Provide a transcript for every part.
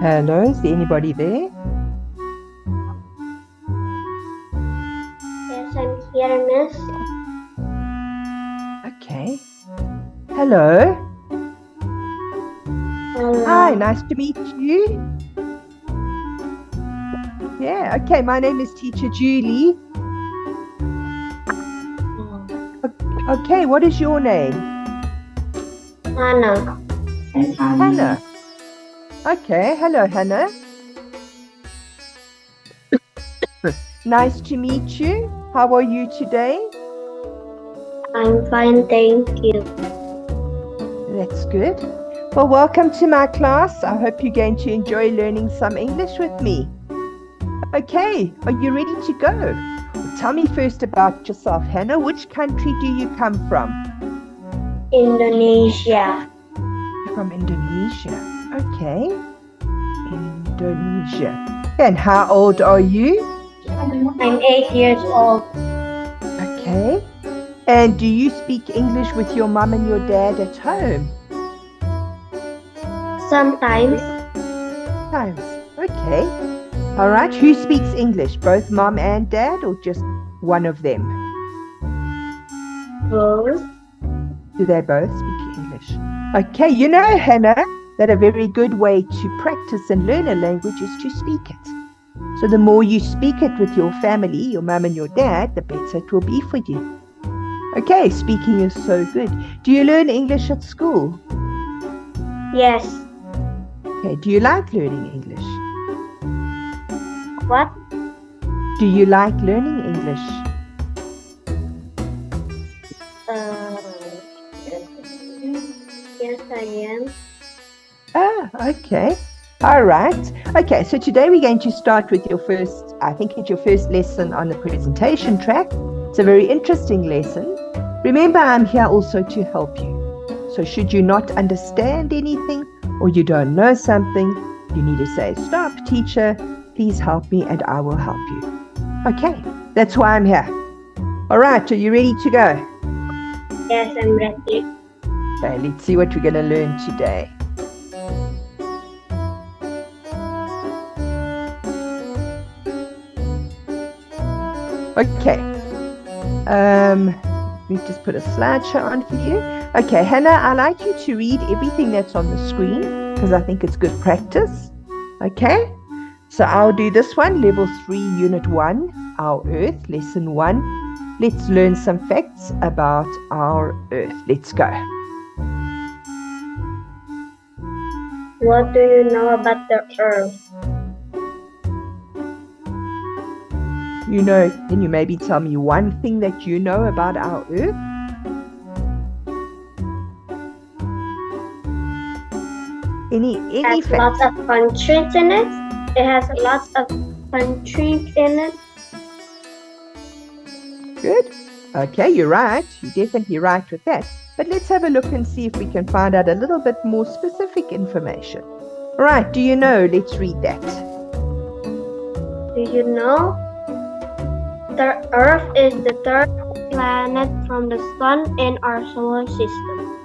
Hello, is there anybody there? Yes, I'm here, miss. Okay. Hello. Hi, Hello. nice to meet you. Yeah, okay, my name is Teacher Julie. Okay, what is your name? Hana. Hannah. Okay, hello, Hannah. Nice to meet you. How are you today? I'm fine, thank you. That's good. Well, welcome to my class. I hope you're going to enjoy learning some English with me. Okay, are you ready to go? Tell me first about yourself, Hannah. Which country do you come from? Indonesia. From Indonesia. Okay. Indonesia. And how old are you? I'm 8 years old. Okay. And do you speak English with your mum and your dad at home? Sometimes Times. Okay. All right. Who speaks English? Both mum and dad, or just one of them? both. Do they both speak English? Okay. You know, Hannah, that a very good way to practice and learn a language is to speak it. So the more you speak it with your family, your mum and your dad, the better it will be for you. Okay, speaking is so good. Do you learn English at school? Yes. Okay, do you like learning English? What? Do you like learning English? Yes, I am. Okay. All right. Okay, so today we're going to start with your first, I think it's your first lesson on the presentation track. It's a very interesting lesson. Remember, I'm here also to help you. So should you not understand anything or you don't know something, you need to say, stop, teacher, please help me and I will help you. Okay, that's why I'm here. All right, are you ready to go? Yes, I'm ready. Okay, let's see what we're going to learn today. Okay. Let me just put a slideshow on for you. Okay, Hannah, I'd like you to read everything that's on the screen because I think it's good practice. Okay, so I'll do this one, Level 3, Unit 1, Our Earth, Lesson 1. Let's learn some facts about our Earth. Let's go. What do you know about the Earth? You know, can you maybe tell me one thing that you know about our Earth? Any It has facts? lots of countries in it. It has lots of countries in it. Good. Okay, you're right. You're definitely right with that. But let's have a look and see if we can find out a little bit more specific information. All right, do you know? Let's read that. Do you know? The Earth is the third planet from the Sun in our solar system.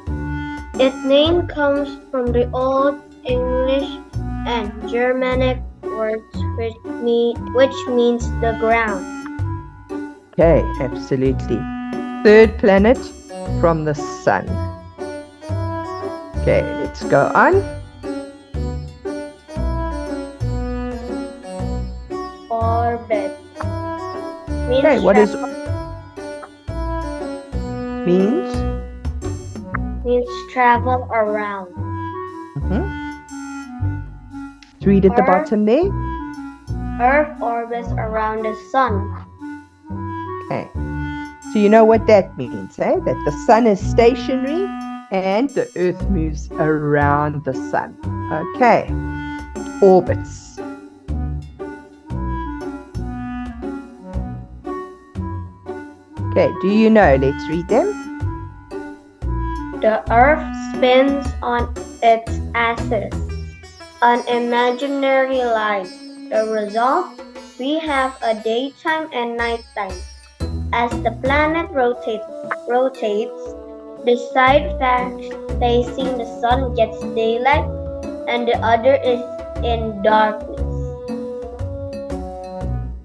Its name comes from the Old English and Germanic words which means the ground. Okay, absolutely. Third planet from the Sun. Okay, let's go on. Orbit. Means Okay, what is means travel around. Let's read at the bottom there. Earth orbits around the Sun. Okay. So you know what that means, eh? That the Sun is stationary and the Earth moves around the Sun. Okay. Orbits. Okay, do you know? Let's read them. The Earth spins on its axis, an imaginary line. The result, we have a daytime and nighttime. As the planet rotates, the side facing the Sun gets daylight and the other is in darkness.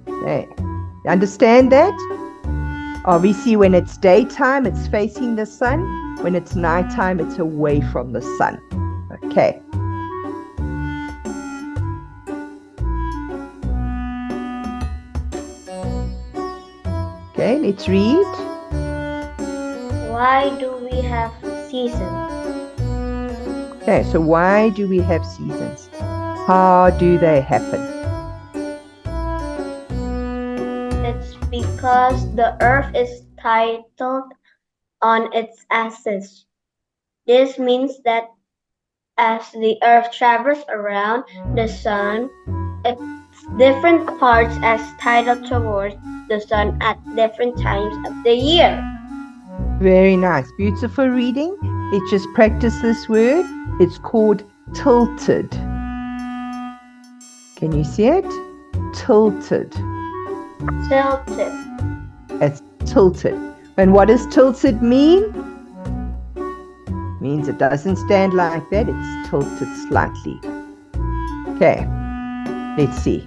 Okay. You understand that? Obviously, when it's daytime, it's facing the sun. When it's nighttime, it's away from the sun. Okay. Okay, let's read. Why do we have seasons? Okay, so why do we have seasons? How do they happen? It's because the earth is tilted on its axis. This means that as the earth travels around the sun, its different parts as tidal towards the sun at different times of the year. Very nice. Beautiful reading. Let's just practice this word. It's called tilted. Can you see it? Tilted. Tilted. It's tilted. And what does tilted mean? Means it doesn't stand like that. It's tilted slightly. Okay. Let's see.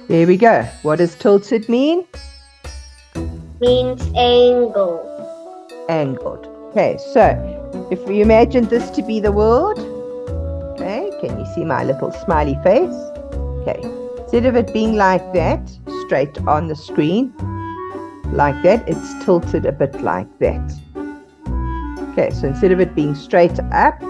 There we go. What does tilted mean? Means angle. Angled. Okay, so if we imagine this to be the world, okay, can you see my little smiley face? Okay, instead of it being like that, straight on the screen, like that, it's tilted a bit like that. Okay, so instead of it being straight up,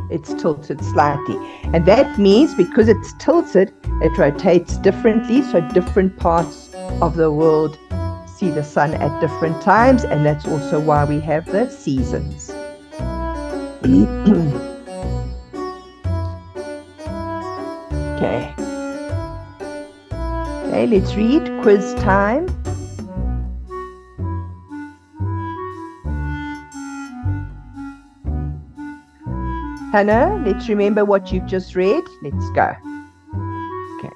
it's tilted slightly. And that means because it's tilted, it rotates differently, so different parts of the world see the sun at different times, and that's also why we have the seasons. Okay. Okay, let's read quiz time. Hana, let's remember what you've just read. Let's go. Okay.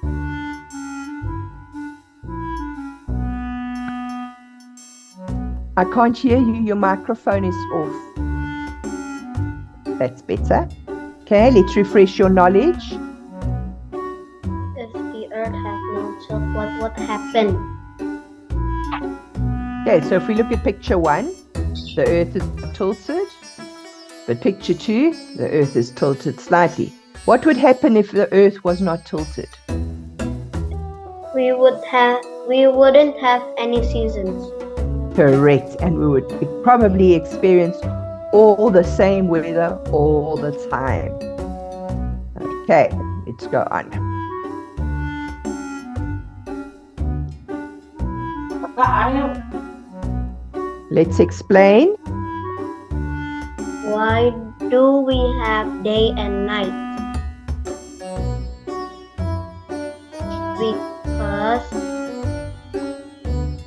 I can't hear you. Your microphone is off. That's better. Okay, let's refresh your knowledge. If the earth had no tilt, what would happen? Okay, so if we look at picture 1, the earth is tilted. But picture 2, the earth is tilted slightly. What would happen if the earth was not tilted? We wouldn't have any seasons. Correct, and we would probably experience all the same weather all the time. Okay, let's go on. Let's explain. Why do we have day and night? Because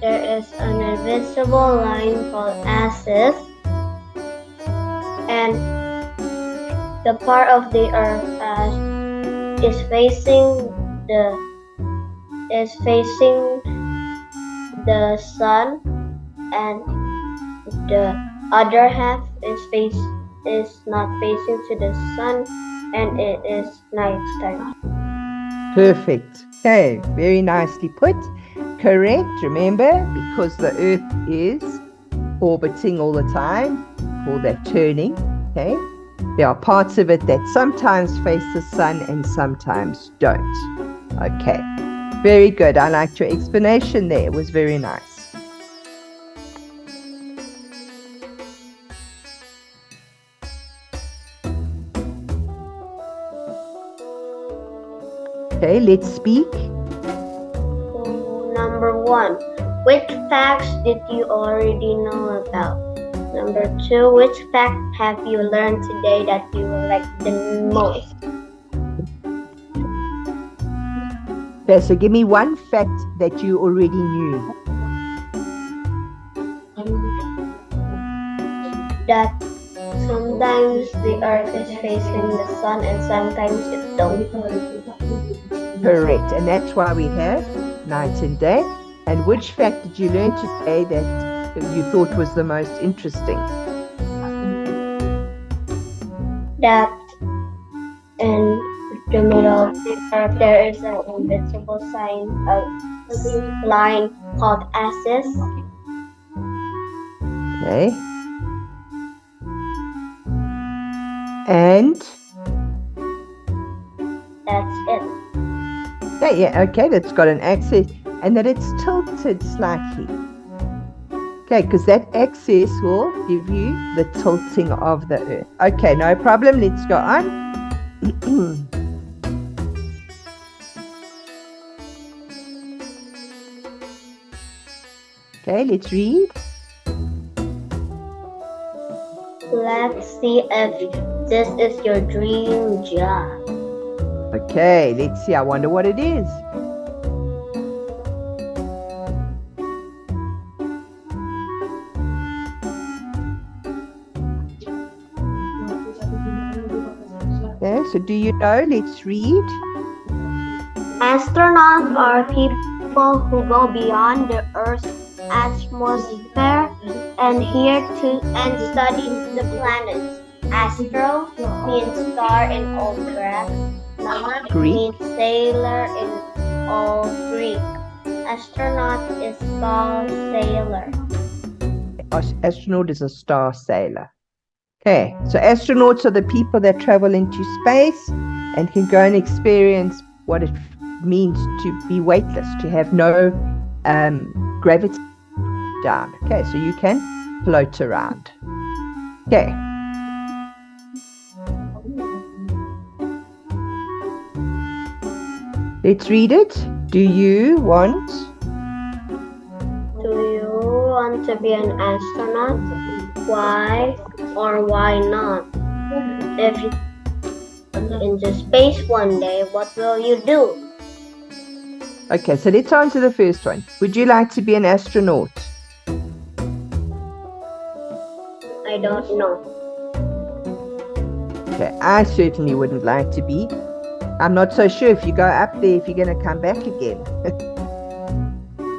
there is an invisible line called axis, and the part of the earth is facing the sun, and the other half is not facing to the sun, and it is nighttime. Perfect. Okay, very nicely put. Correct. Remember, because the earth is orbiting all the time, call that turning. Okay, there are parts of it that sometimes face the sun and sometimes don't. Okay, very good. I liked your explanation there. It was very nice. Okay, let's speak. So, number 1, which facts did you already know about? Number 2, which fact have you learned today that you like the most? Okay, so give me one fact that you already knew. That sometimes the earth is facing the sun and sometimes it don't. Correct, and that's why we have night and day. And which fact did you learn today that you thought was the most interesting? that in the middle of the earth there is an invisible line called axis. Okay. And That's it. yeah, okay, that's got an axis and that it's tilted slightly. Okay, because that axis will give you the tilting of the earth. Okay, no problem. Let's go on. Okay, let's read. Let's see if this is your dream job. Okay, let's see. I wonder what it is. Okay, so do you know? Let's read. Astronauts are people who go beyond the Earth's atmosphere and study the planets. Astro means star in Old Greek. Means sailor in Old Greek. Astronaut is star sailor. Astronaut is a star sailor. Okay, so astronauts are the people that travel into space and can go and experience what it means to be weightless, to have no gravity down. Okay, so you can float around. Okay. Let's read it. Do you want to be an astronaut? Why or why not? If you go into space one day, what will you do? Okay, so let's answer the first one. Would you like to be an astronaut? I don't know. Okay, I certainly wouldn't like to be. I'm not so sure if you go up there, if you're going to come back again.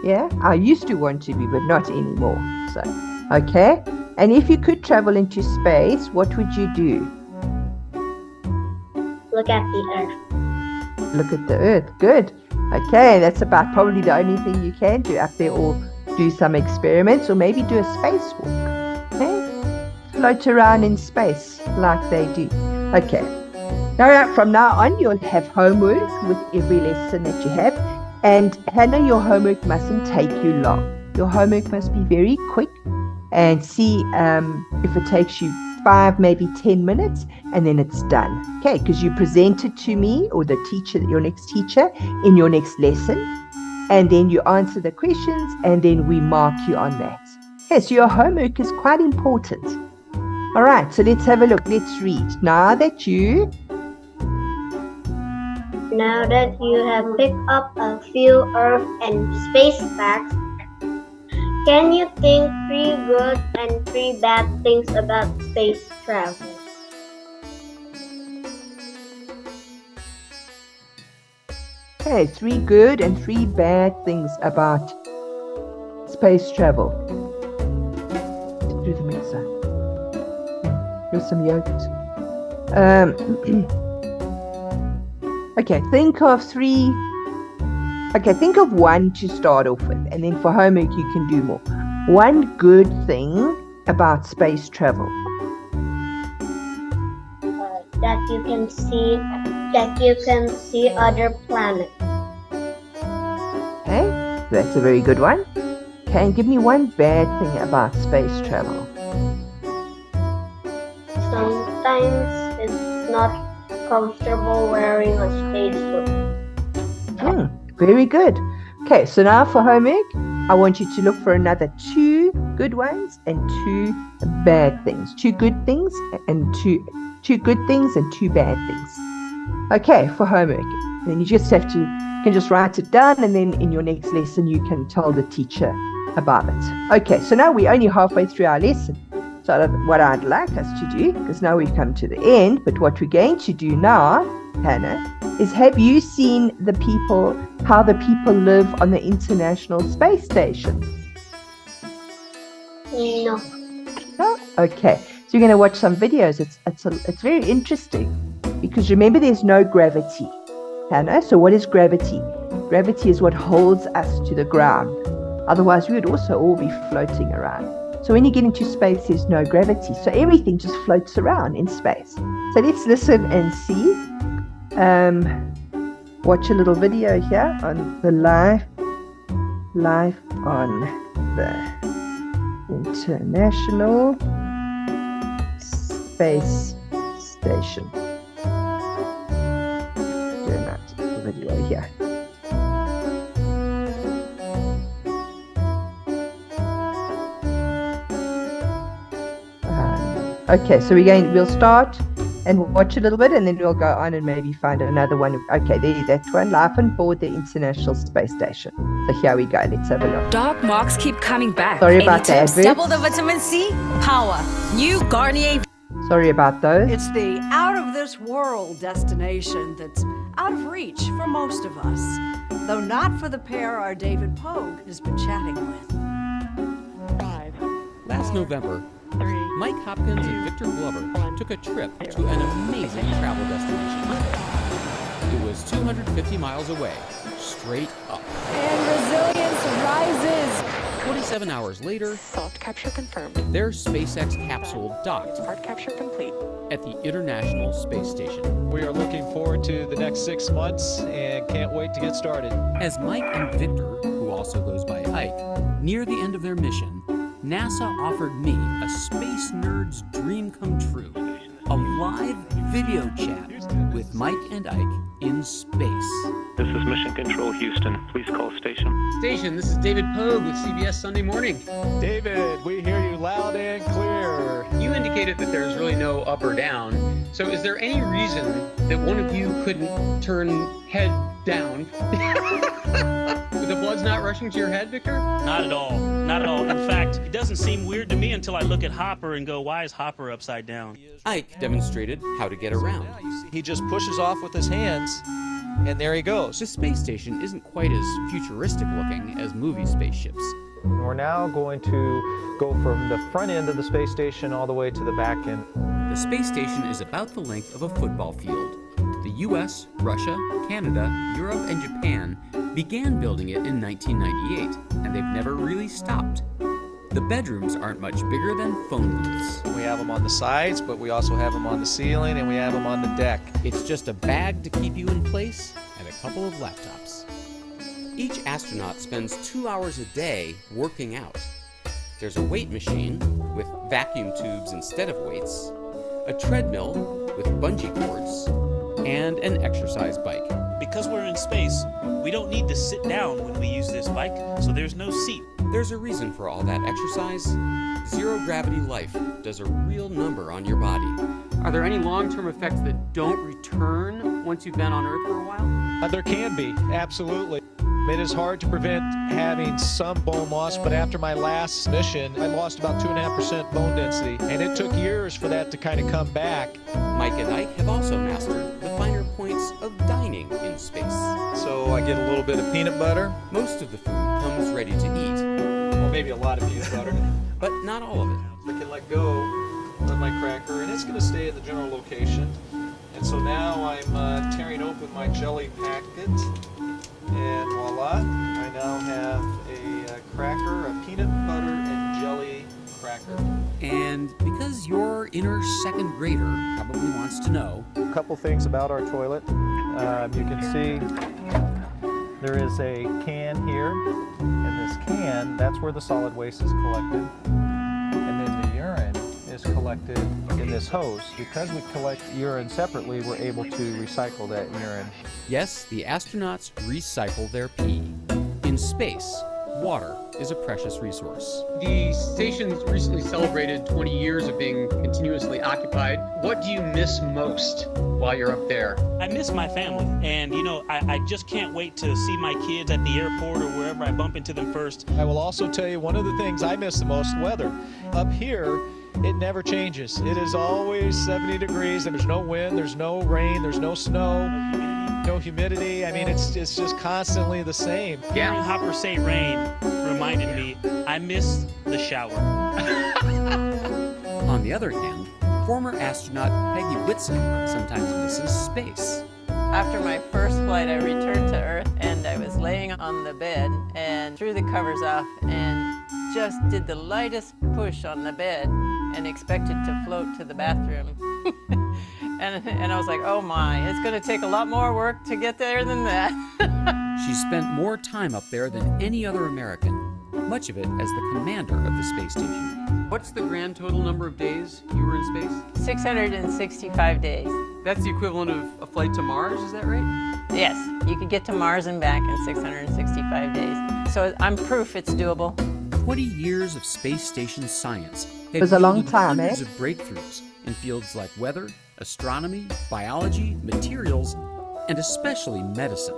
Yeah, I used to want to be, but not anymore. So, okay. And if you could travel into space, what would you do? Look at the Earth. Look at the Earth. Good. Okay, that's about probably the only thing you can do up there, or do some experiments, or maybe do a spacewalk. Okay? Float around in space like they do. Okay. Now, from now on, you'll have homework with every lesson that you have. And Hannah, your homework mustn't take you long. Your homework must be very quick, and see if it takes you 5, maybe 10 minutes, and then it's done. Okay, because you present it to me or the teacher, your next teacher, in your next lesson, and then you answer the questions, and then we mark you on that. Okay, so your homework is quite important. All right, so let's have a look. Let's read. Now that you have picked up a few Earth and space facts, can you think 3 good and 3 bad things about space travel? Okay, 3 good and 3 bad things about space travel. Do the mixer. Here's some yogurt. Okay, think of 3. Okay, think of 1 to start off with, and then for homework you can do more. 1 good thing about space travel. That you can see other planets. Okay, that's a very good one. Okay, and give me 1 bad thing about space travel. Sometimes it's not comfortable wearing a spacesuit. Very good. Okay, so now for homework, I want you to look for another 2 good ones and 2 bad things. 2 good things and 2 good things and 2 bad things. Okay, for homework. And then you just have to, you can just write it down, and then in your next lesson you can tell the teacher about it. Okay, so now we're only halfway through our lesson. So what I'd like us to do, because now we've come to the end, but what we're going to do now, Hannah, is have you seen how the people live on the International Space Station? No. No? Okay. So you're going to watch some videos. It's very interesting because remember, there's no gravity, Hannah. So what is gravity? Gravity is what holds us to the ground. Otherwise, we would also all be floating around. So when you get into space, there's no gravity. So everything just floats around in space. So let's listen and see. Watch a little video here on the life on the International Space Station. Doing that video here. Okay, so we'll start and watch a little bit, and then we'll go on and maybe find another one. Okay, there's that one, life on board the International Space Station. So here we go. Let's have a look. Dark marks keep coming back. Sorry about the adverts. Double the vitamin C power. New Garnier. Sorry about those. It's the out-of-this-world destination that's out of reach for most of us, though not for the pair our David Pogue has been chatting with. Last November, Mike Hopkins and Victor Glover took a trip to an amazing travel destination. It was 250 miles away, straight up. And resilience rises. 27 hours later, Soft capture confirmed. their SpaceX capsule docked Hard capture complete. at the International Space Station. We are looking forward to the next 6 months and can't wait to get started. As Mike and Victor, who also goes by Ike, near the end of their mission, NASA offered me a space nerd's dream come true. A live video chat with Mike and Ike in space. This is Mission Control Houston. Please call station. Station, this is David Pogue with CBS Sunday Morning. David, we hear you loud and clear. You indicated that there's really no up or down. So is there any reason that one of you couldn't turn head down? The blood's not rushing to your head, Victor? Not at all. Not at all. In fact, it doesn't seem weird to me until I look at Hopper and go, why is Hopper upside down? Ike demonstrated how to get around. He just pushes off with his hands, and there he goes. The space station isn't quite as futuristic looking as movie spaceships. We're now going to go from the front end of the space station all the way to the back end. The space station is about the length of a football field. The US, Russia, Canada, Europe, and Japan began building it in 1998, and they've never really stopped. The bedrooms aren't much bigger than phone booths. We have them on the sides, but we also have them on the ceiling, and we have them on the deck. It's just a bag to keep you in place and a couple of laptops. Each astronaut spends 2 hours a day working out. There's a weight machine with vacuum tubes instead of weights, a treadmill with bungee cords, and an exercise bike. Because we're in space, we don't need to sit down when we use this bike, so there's no seat. There's a reason for all that exercise. Zero gravity life does a real number on your body. Are there any long-term effects that don't return once you've been on Earth for a while? There can be, absolutely. It is hard to prevent having some bone loss, but after my last mission, I lost about 2.5% bone density, and it took years for that to kind of come back. Mike and Ike have also mastered the finer points of dining in space. So I get a little bit of peanut butter, Most of the food comes ready to eat, or maybe a lot of peanut butter. but not all of it. I can let go of my cracker, and it's going to stay in the general location. And so now I'm tearing open my jelly packet, and voila, I now have a cracker, a peanut butter and jelly cracker. And because your inner second grader probably wants to know, A couple things about our toilet. You can see there is a can here, and this can, that's where the solid waste is collected. And then the urine is collected in this hose. Because we collect urine separately, we're able to recycle that urine. yes, the astronauts recycle their pee. In space, water is a precious resource. The station's recently celebrated 20 years of being continuously occupied. What do you miss most while you're up there? I miss my family, and I just can't wait to see my kids at the airport or wherever I bump into them first. I will also tell you one of the things I miss the most, weather. Up here, it never changes. It is always 70 degrees, and there's no wind, there's no rain, there's no snow, no humidity. I mean, it's just constantly the same. Hearing Hopper say rain reminded me I miss the shower. On the other hand, former astronaut Peggy Whitson sometimes misses space. After my first flight, I returned to Earth and I was laying on the bed and threw the covers off and just did the lightest push on the bed and expected to float to the bathroom. and I was like, oh my, it's going to take a lot more work to get there than that. She spent more time up there than any other American, much of it as the commander of the space station. What's the grand total number of days you were in space? 665 days. That's the equivalent of a flight to Mars, is that right? Yes, you could get to Mars and back in 665 days. So I'm proof it's doable. 20 years of space station science have was a long yielded time, hundreds eh? of breakthroughs in fields like weather, astronomy, biology, materials, and especially medicine.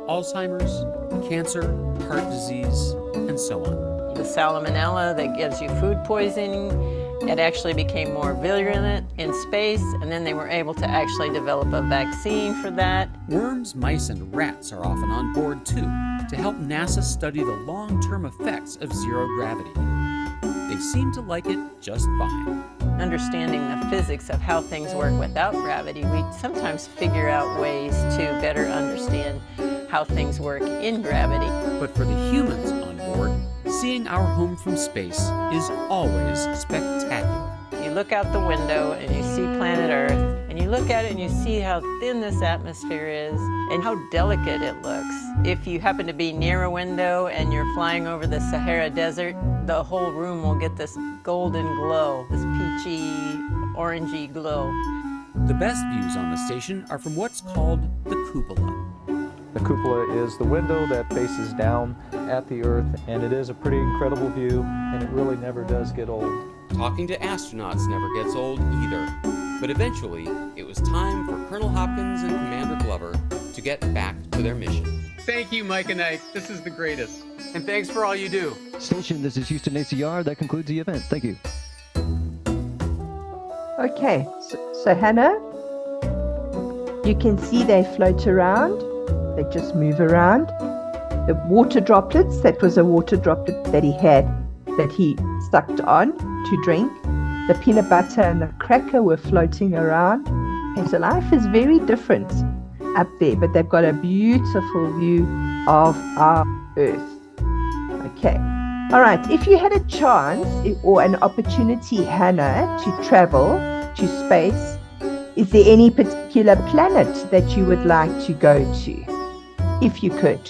Alzheimer's, cancer, heart disease, and so on. The salmonella that gives you food poisoning, it actually became more virulent in space, and then they were able to actually develop a vaccine for that. Worms, mice, and rats are often on board too, to help NASA study the long-term effects of zero gravity. They seem to like it just fine. Understanding the physics of how things work without gravity, we sometimes figure out ways to better understand how things work in gravity. But for the humans on board, seeing our home from space is always spectacular. You look out the window and you see planet Earth, and you look at it and you see how thin this atmosphere is and how delicate it looks. If you happen to be near a window and you're flying over the Sahara Desert, the whole room will get this golden glow, this peachy, orangey glow. The best views on the station are from what's called the cupola. The cupola is the window that faces down at the Earth, and it is a pretty incredible view, and it really never does get old. Talking to astronauts never gets old either. But eventually, it was time for Colonel Hopkins and Commander Glover to get back to their mission. Thank you, Mike and Ike. This is the greatest. And thanks for all you do. Station, this is Houston ACR. That concludes the event. Thank you. Okay, so Hannah, you can see they float around. They just move around. The water droplets, that was a water droplet that he had, that he sucked on to drink. The peanut butter and the cracker were floating around. Okay, so life is very different up there, but they've got a beautiful view of our Earth. Okay. All right. If you had a chance or an opportunity, Hannah, to travel to space, is there any particular planet that you would like to go to, if you could?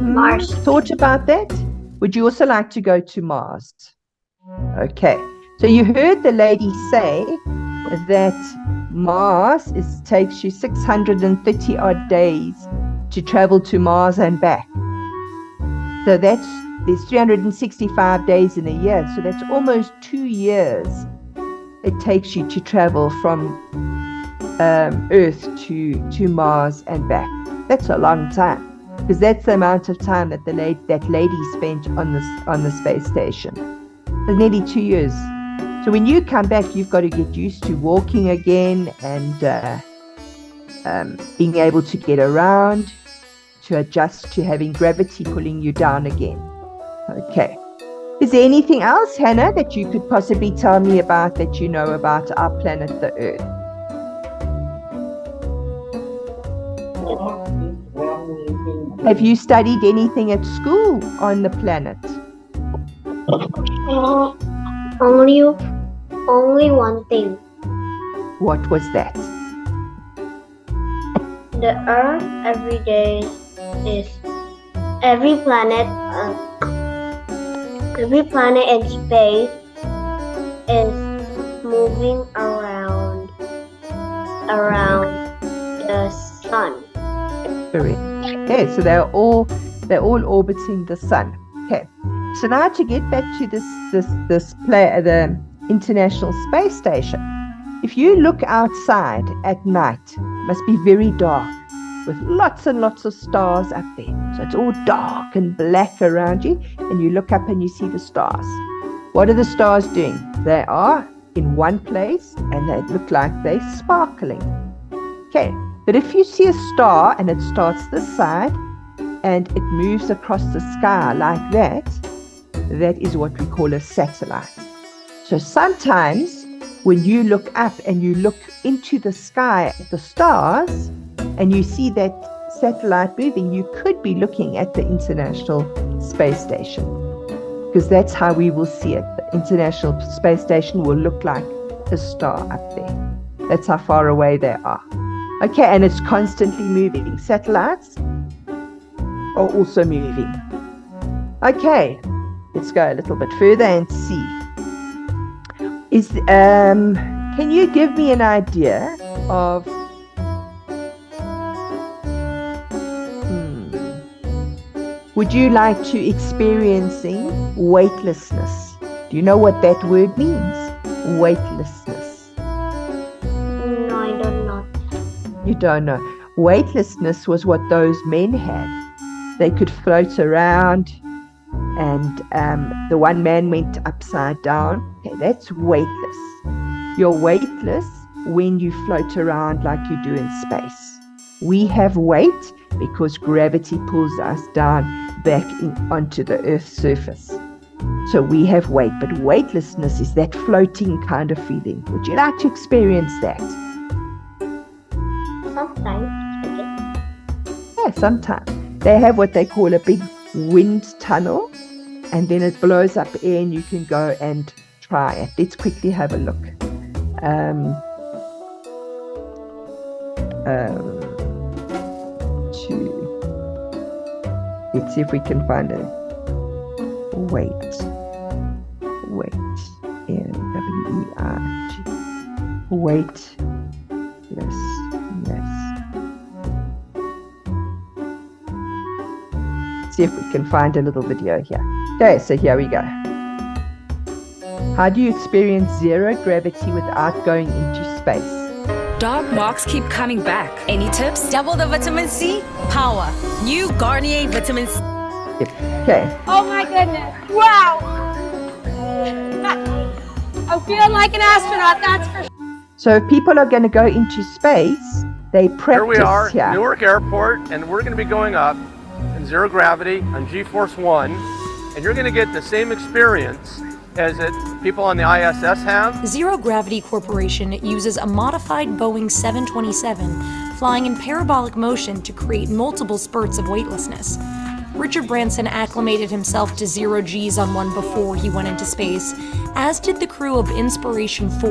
Mars. Thought about that? Would you also like to go to Mars? Okay. So you heard the lady say that Mars takes you 630 odd days to travel to Mars and back. So there's 365 days in a year. So that's almost 2 years it takes you to travel from Earth to Mars and back. That's a long time, because that's the amount of time that that lady spent on the space station. It's nearly 2 years. So when you come back, you've got to get used to walking again and being able to get around, to adjust to having gravity pulling you down again. Okay. Is there anything else, Hannah, that you could possibly tell me about that you know about our planet, the Earth? Have you studied anything at school on the planet? Only one thing. What was that? The Earth every planet in space is moving around the sun. Correct. Okay, so they're all orbiting the sun. Okay. So now to get back to the International Space Station. If you look outside at night, it must be very dark, with lots and lots of stars up there. So it's all dark and black around you, and you look up and you see the stars. What are the stars doing? They are in one place, and they look like they're sparkling. Okay, but if you see a star and it starts this side, and it moves across the sky like that, that is what we call a satellite. So sometimes when you look up and you look into the sky at the stars and you see that satellite moving, you could be looking at the International Space Station, because that's how we will see it. The International Space Station will look like a star up there. That's how far away they are. Okay, and it's constantly moving. Satellites are also moving. Okay, let's go a little bit further and see. Can you give me an idea of would you like to experiencing weightlessness? Do you know what that word means? Weightlessness. No, I don't know. You don't know. Weightlessness was what those men had. They could float around, and the one man went upside down. Okay, that's weightless. You're weightless when you float around like you do in space. We have weight because gravity pulls us down back onto the Earth's surface. So we have weight, but weightlessness is that floating kind of feeling. Would you like to experience that? Sometimes. Yeah, sometimes. They have what they call a big wind tunnel, and then it blows up air and you can go and try it. Let's quickly have a look. Let's see if we can find a weight, W-E-I-G, weightlessness. See if we can find a little video here. Okay, so here we go. How do you experience zero gravity without going into space? Dog marks keep coming back. Any tips? Double the vitamin C. Power. New Garnier Vitamin C. Okay. Oh my goodness. Wow. I'm feeling like an astronaut, that's for sure. So if people are going to go into space, they practice here. We are, here. Newark Airport, and we're going to be going up in zero gravity on G-Force 1, and you're going to get the same experience as people on the ISS have. Zero Gravity Corporation uses a modified Boeing 727 flying in parabolic motion to create multiple spurts of weightlessness. Richard Branson acclimated himself to zero G's on one before he went into space, as did the crew of Inspiration 4,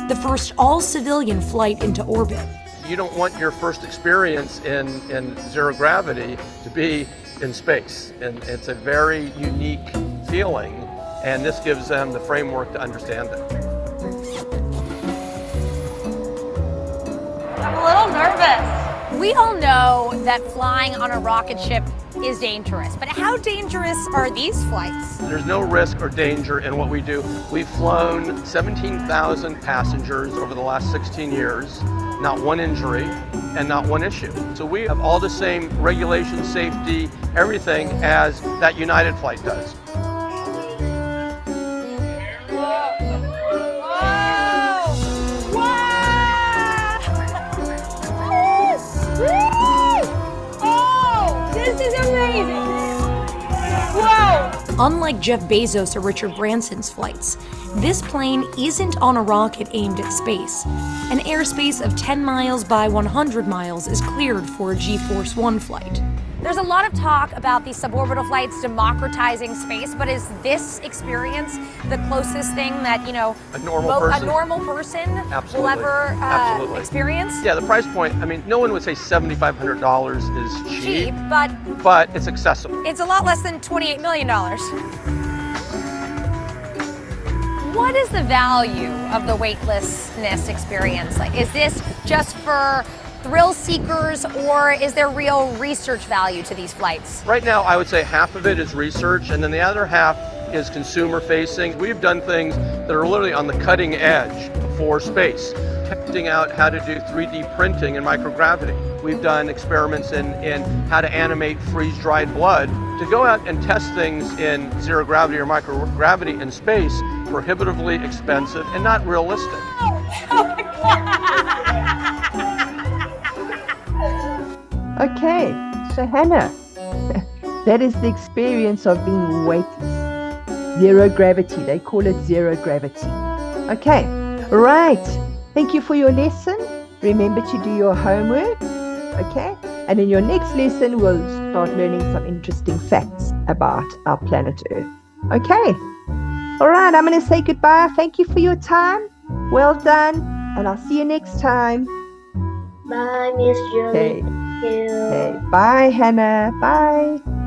the first all-civilian flight into orbit. You don't want your first experience in zero gravity to be in space, and it's a very unique feeling, and this gives them the framework to understand it. I'm a little nervous. We all know that flying on a rocket ship is dangerous, but how dangerous are these flights? There's no risk or danger in what we do. We've flown 17,000 passengers over the last 16 years, not one injury and not one issue. So we have all the same regulations, safety, everything as that United flight does. Unlike Jeff Bezos or Richard Branson's flights, this plane isn't on a rocket aimed at space. An airspace of 10 miles by 100 miles is cleared for a G-Force 1 flight. There's a lot of talk about these suborbital flights democratizing space, but is this experience the closest thing that, you know, a normal person will ever experience? Yeah, the price point, I mean, no one would say $7,500 is cheap, but it's accessible. It's a lot less than $28 million. What is the value of the weightlessness experience? Like, is this just for thrill seekers, or is there real research value to these flights? Right now, I would say half of it is research, and then the other half is consumer facing. We've done things that are literally on the cutting edge for space, testing out how to do 3D printing in microgravity. We've done experiments in how to animate freeze-dried blood. To go out and test things in zero gravity or microgravity in space, prohibitively expensive and not realistic. Oh my God. Okay, so Hannah, that is the experience of being weightless. Zero gravity. They call it zero gravity. Okay, right. Thank you for your lesson. Remember to do your homework. Okay, and in your next lesson, we'll start learning some interesting facts about our planet Earth. Okay, all right, I'm going to say goodbye. Thank you for your time. Well done, and I'll see you next time. Bye, Miss Julie. Okay. Thank you. Okay, bye, Hannah. Bye.